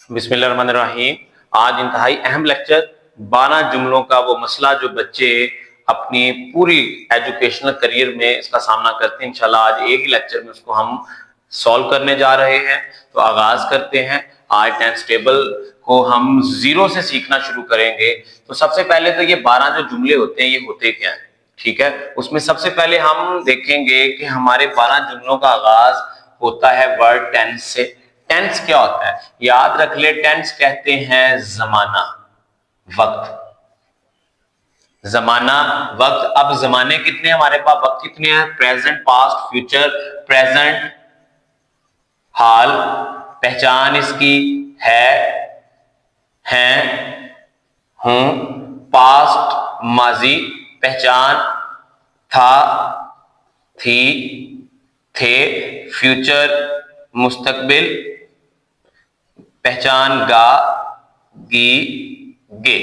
बिस्मिल्लाहिर्रहमानिर्रहीम। आज इंतहाई अहम लेक्चर 12 जुमलों का वो मसला जो बच्चे अपनी पूरी एजुकेशनल करियर में इसका सामना करते हैं। इंशाल्लाह आज एक ही लेक्चर में उसको हम सॉल्व करने जा रहे हैं। तो आगाज करते हैं। आज टेंस टेबल को हम जीरो से सीखना शुरू करेंगे। तो सबसे पहले तो ये 12 जो जुमले होते हैं ये होते क्या है, ठीक है। उसमें सबसे पहले हम देखेंगे कि हमारे 12 जुमलों का आगाज होता है वर्ड टेंस से। टेंस क्या होता है, याद रख ले, टेंस कहते हैं जमाना, वक्त। जमाना, वक्त। अब जमाने कितने हमारे पास, वक्त कितने हैं? Present, past, future. प्रेजेंट हाल, पहचान इसकी है, हैं, हूं। पास्ट माजी, पहचान था, थी, थे। फ्यूचर मुस्तकबिल, पहचान गा, गी, गे।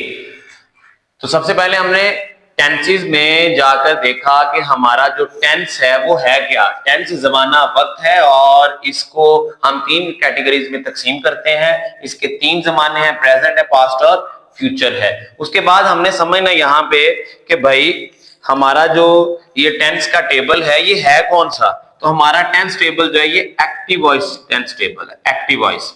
तो सबसे पहले हमने टेंसेस में जाकर देखा कि हमारा जो टेंस है वो है क्या। टेंस जमाना, वक्त है और इसको हम 3 कैटेगरीज में तकसीम करते हैं। इसके 3 जमाने हैं, प्रेजेंट है, पास्ट और फ्यूचर है। उसके बाद हमने समझना यहाँ पे कि भाई हमारा जो ये टेंस का टेबल है ये है कौन सा। तो हमारा टेंस टेबल जो है ये एक्टिव वॉइस टेंस टेबल है। एक्टिव वॉइस,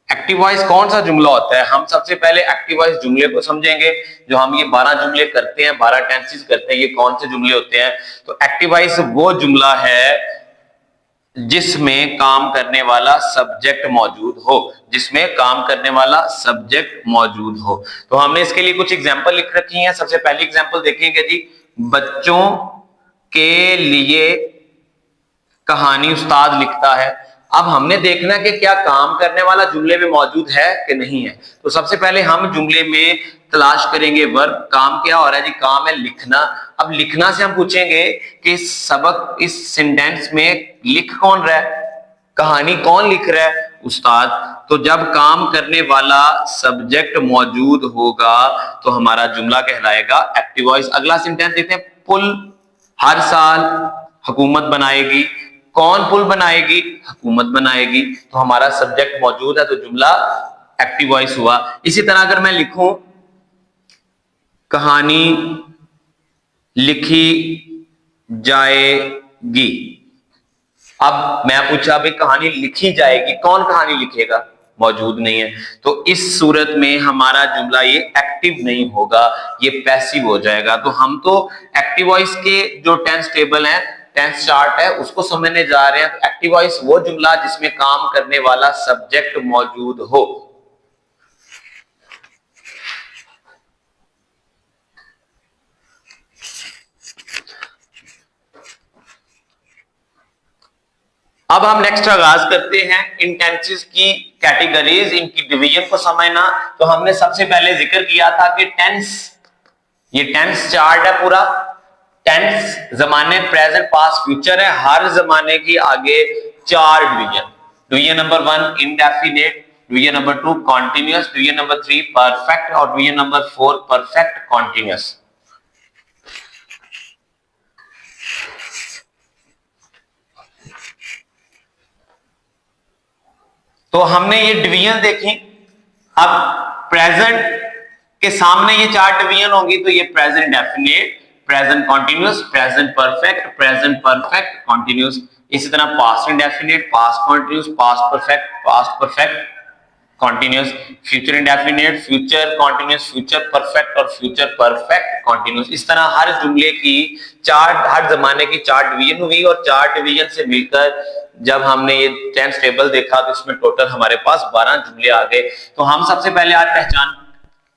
एक्टिव वॉइस कौन सा जुमला होता है? हम सबसे पहले एक्टिव वॉइस जुमले को समझेंगे। जो हम ये 12 जुमले करते हैं, 12 टेंसेस करते हैं, ये कौन से जुमले होते हैं? तो एक्टिव वॉइस वो जुमला है जिसमें काम करने वाला सब्जेक्ट मौजूद हो, जिसमें काम करने वाला सब्जेक्ट मौजूद हो। तो हमने इसके लिए कुछ एग्जांपल लिख रखी हैं। सबसे पहली एग्जांपल देखेंगे जी, बच्चों के लिए कहानी उस्ताद लिखता है। अब हमने देखना कि क्या काम करने वाला जुमले में मौजूद है कि नहीं है। तो सबसे पहले हम जुमले में तलाश करेंगे वर्ब। काम क्या हो रहा है जी? काम है लिखना। अब लिखना से हम पूछेंगे कि सबक, इस सेंटेंस में लिख कौन रहा है, कहानी कौन लिख रहा है? उस्ताद। तो जब काम करने वाला सब्जेक्ट मौजूद होगा तो हमारा जुमला कहलाएगा एक्टिव वॉइस। अगला सेंटेंस देखते हैं, पुल हर साल हुकूमत बनाएगी। कौन पुल बनाएगी? हुकूमत बनाएगी। तो हमारा सब्जेक्ट मौजूद है तो जुमला एक्टिव वॉइस हुआ। इसी तरह अगर मैं लिखूं कहानी लिखी जाएगी। अब मैं पूछा भाई कहानी लिखी जाएगी, कौन कहानी लिखेगा? मौजूद नहीं है। तो इस सूरत में हमारा जुमला ये एक्टिव नहीं होगा, ये पैसिव हो जाएगा। तो हम तो एक्टिव वॉइस के जो टेंस टेबल है, टेंस चार्ट है, उसको समझने जा रहे हैं। तो एक्टिव वॉइस वो जुमला जिसमें काम करने वाला सब्जेक्ट मौजूद हो। अब हम नेक्स्ट आगाज करते हैं इन टेंसेस की कैटेगरीज, इनकी डिवीजन को समझना। तो हमने सबसे पहले जिक्र किया था कि टेंस, ये टेंस चार्ट है पूरा। टेंस जमाने, प्रेजेंट, पास्ट, फ्यूचर है। हर जमाने की आगे 4 division. Division number 1 indefinite, division number 2 continuous, division number 3 perfect और डिवीजन नंबर 4 परफेक्ट कॉन्टिन्यूअस। तो हमने ये डिवीजन देखी। अब प्रेजेंट के सामने ये 4 डिवीजन होंगी। तो ये present definite, present continuous, present perfect, present perfect continuous. इसी तरह past indefinite, past continuous, past perfect, past perfect continuous, future indefinite, future continuous, future perfect और फ्यूचर परफेक्ट कॉन्टिन्यूअस। इस तरह हर जुमले की 4, हर जमाने की 4 डिवीजन हुई और 4 डिवीजन से मिलकर जब हमने ये टेंस टेबल देखा तो इसमें टोटल हमारे पास 12 जुमले आ गए। तो हम सबसे पहले आज पहचान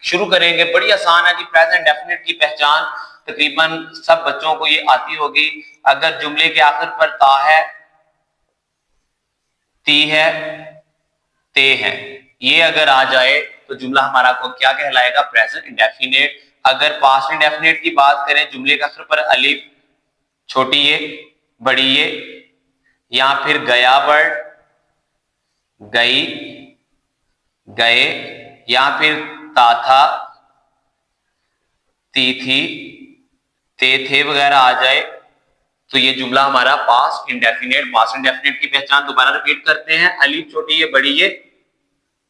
शुरू करेंगे। बड़ी आसान है जी। प्रेजेंट डेफिनेट की पहचान तकरीबन सब बच्चों को ये आती होगी। अगर जुमले के आखिर पर ता है, ती है, ते है, ये अगर आ जाए तो जुमला हमारा को क्या कहलाएगा? Present indefinite. अगर पास्ट इंडेफिनिट की बात करें, जुमले के आखिर पर अलिफ, छोटी ये, बड़ी ये, या फिर गया वर्ड, गई, गए, या फिर ता था, ती थी, ते थे वगैरह आ जाए तो ये जुमला हमारा पास्ट इंडेफिनिट। पास्ट इंडेफिनिट की पहचान दोबारा रिपीट करते हैं, अलिफ छोटी ये, बड़ी ये,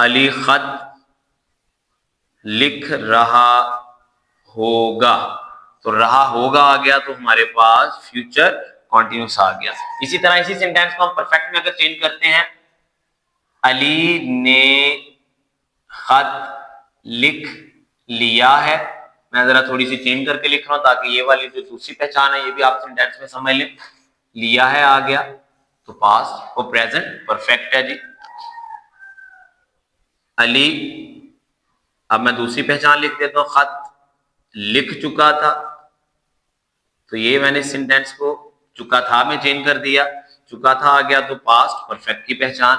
अली खत लिख रहा होगा, तो रहा होगा आ गया, तो हमारे पास फ्यूचर कॉन्टिन्यूस आ गया। इसी तरह इसी सेंटेंस को हम परफेक्ट में अगर चेंज करते हैं, अली ने खत लिख लिया है, मैं जरा थोड़ी सी चेंज करके लिख रहा हूं ताकि ये वाली जो दूसरी पहचान है ये भी आप सेंटेंस में समझ लें। लिया है आ गया, तो पास्ट और प्रेजेंट परफेक्ट है जी। अली, अब मैं दूसरी पहचान लिख देता हूं, खत लिख चुका था, तो ये मैंने सेंटेंस को चुका था में चेंज कर दिया, चुका था आ गया, तो पास्ट परफेक्ट की पहचान।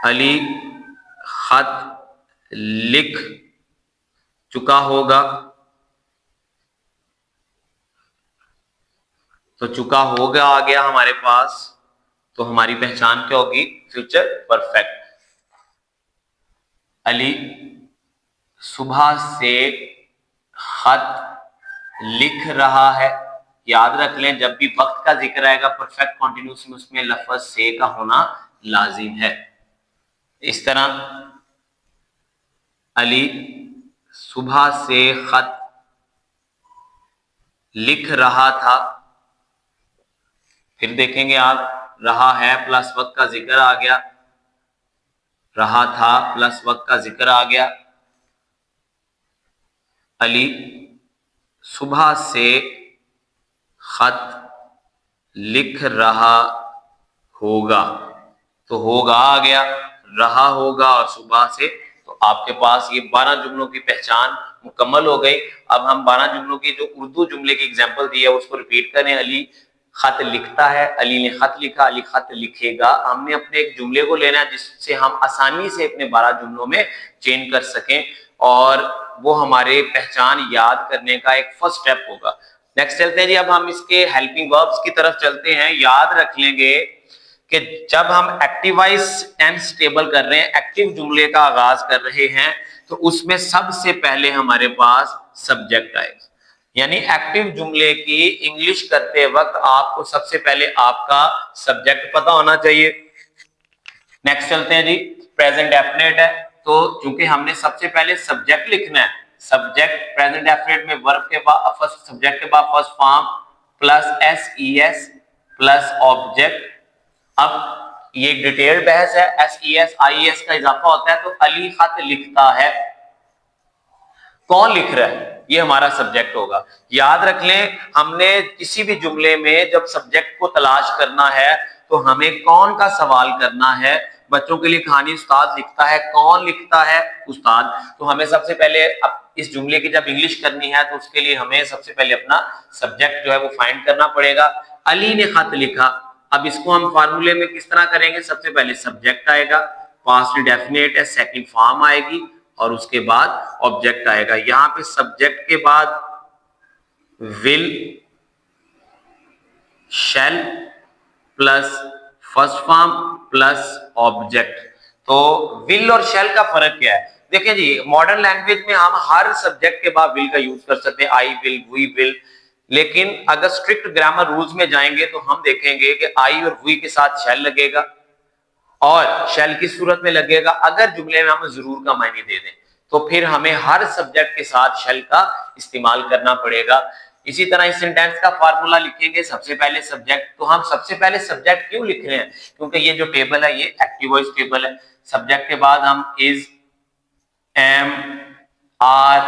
अली खत लिख चुका होगा, तो चुका होगा आ गया हमारे पास, तो हमारी पहचान क्या होगी, फ्यूचर परफेक्ट। अली सुबह से खत लिख रहा है, याद रख लें जब भी वक्त का जिक्र आएगा परफेक्ट कॉन्टिन्यूस में उसमें लफ्ज से का होना लाजिम है। इस तरह अली सुबह से खत लिख रहा था, फिर देखेंगे आप, रहा है प्लस वक्त का जिक्र आ गया, रहा था प्लस वक्त का जिक्र आ गया। अली सुबह से खत लिख रहा होगा, तो होगा आ गया, रहा होगा और सुबह से, तो आपके पास ये 12 जुमलों की पहचान मुकम्मल हो गई। अब हम 12 जुमलों की जो उर्दू जुमले की एग्जाम्पल दी है उसको रिपीट करें। अली खत लिखता है, अली ने खत लिखा, अली खत लिखेगा। हमने अपने एक जुमले को लेना है जिससे हम आसानी से अपने 12 जुमलों में चेंज कर सकें और वो हमारे पहचान याद करने का एक फर्स्ट स्टेप होगा। नेक्स्ट चलते हैं जी, अब हम इसके हेल्पिंग वर्ब्स की तरफ चलते हैं। याद रख लेंगे कि जब हम एक्टिवाइज टेंस टेबल कर रहे हैं, एक्टिव जुमले का आगाज कर रहे हैं, तो उसमें सबसे पहले हमारे पास सब्जेक्ट आएगा। यानी एक्टिव जुमले की इंग्लिश करते वक्त आपको सबसे पहले आपका सब्जेक्ट पता होना चाहिए। नेक्स्ट चलते हैं जी, प्रेजेंट डेफिनेट है, तो चूंकि हमने सबसे पहले सब्जेक्ट लिखना है, सब्जेक्ट प्रेजेंट डेफिनेट में वर्ब के बाद फर्स्ट सब्जेक्ट के बाद first form plus S plus object. अब ये एक डिटेल्ड बहस है, SES का इजाफा होता है, तो अली खत लिखता है, कौन लिख रहा है, ये हमारा सब्जेक्ट होगा। याद रख लें, हमने किसी भी जुमले में जब सब्जेक्ट को तलाश करना है तो हमें कौन का सवाल करना है। बच्चों के लिए कहानी उस्ताद लिखता है, कौन लिखता है, उस्ताद। तो हमें सबसे पहले अब इस जुमले की जब इंग्लिश करनी है तो उसके लिए हमें सबसे पहले अपना सब्जेक्ट जो है वो फाइंड करना पड़ेगा। अली ने खत लिखा, अब इसको हम फार्मूले में किस तरह करेंगे, सबसे पहले सब्जेक्ट आएगा, पास्ट इंडेफिनिट है, सेकंड फॉर्म आएगी और उसके बाद ऑब्जेक्ट आएगा। यहां पे सब्जेक्ट के बाद will, shell plus first form plus object. तो विल और शैल का फर्क क्या है, देखिए जी, मॉडर्न लैंग्वेज में हम हर सब्जेक्ट के बाद विल का यूज कर सकते हैं, आई विल, वी विल, लेकिन अगर स्ट्रिक्ट ग्रामर रूल्स में जाएंगे तो हम देखेंगे कि आई और वी के साथ शैल लगेगा और शैल की सूरत में लगेगा अगर जुमले में हम जरूर का मायने दे दें, तो फिर हमें हर सब्जेक्ट के साथ शैल का इस्तेमाल करना पड़ेगा। इसी तरह इस सेंटेंस का फार्मूला लिखेंगे, सबसे पहले सब्जेक्ट। तो हम सबसे पहले सब्जेक्ट क्यों लिख रहे हैं, क्योंकि ये जो टेबल है ये एक्टिव वॉइस टेबल है। सब्जेक्ट के बाद हम इज, एम, आर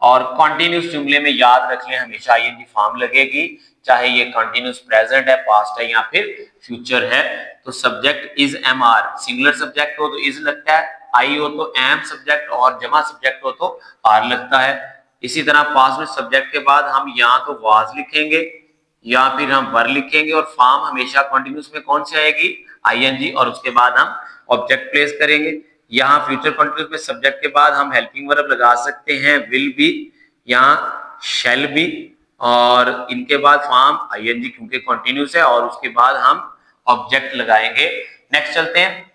और कॉन्टिन्यूस जुमले में याद रख लें हमेशा ING फॉर्म लगेगी, चाहे ये कॉन्टिन्यूस प्रेजेंट है, पास्ट है या फिर फ्यूचर है। तो subject is am are, singular subject हो तो इज लगता है, आई हो तो एम सब्जेक्ट और जमा सब्जेक्ट हो तो आर लगता है। इसी तरह पास्ट में सब्जेक्ट के बाद हम या तो वाज लिखेंगे या फिर हम वर लिखेंगे और फॉर्म हमेशा कॉन्टिन्यूस में कौन सी आएगी, ING, और उसके बाद हम ऑब्जेक्ट प्लेस करेंगे। यहाँ फ्यूचर कॉन्टिन्यूस में सब्जेक्ट के बाद हम हेल्पिंग वर्ब लगा सकते हैं, विल भी, यहाँ शैल भी, और इनके बाद फॉर्म ING क्योंकि कॉन्टिन्यूस है और उसके बाद हम ऑब्जेक्ट लगाएंगे। नेक्स्ट चलते हैं,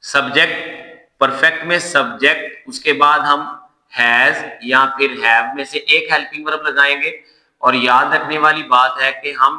सब्जेक्ट परफेक्ट में सब्जेक्ट, उसके बाद हम हैज या फिर हैव में से एक हेल्पिंग वर्ब लगाएंगे। और याद रखने वाली बात है कि हम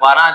12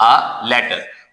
a letter.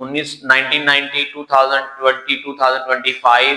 1990, 2020, 2025,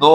2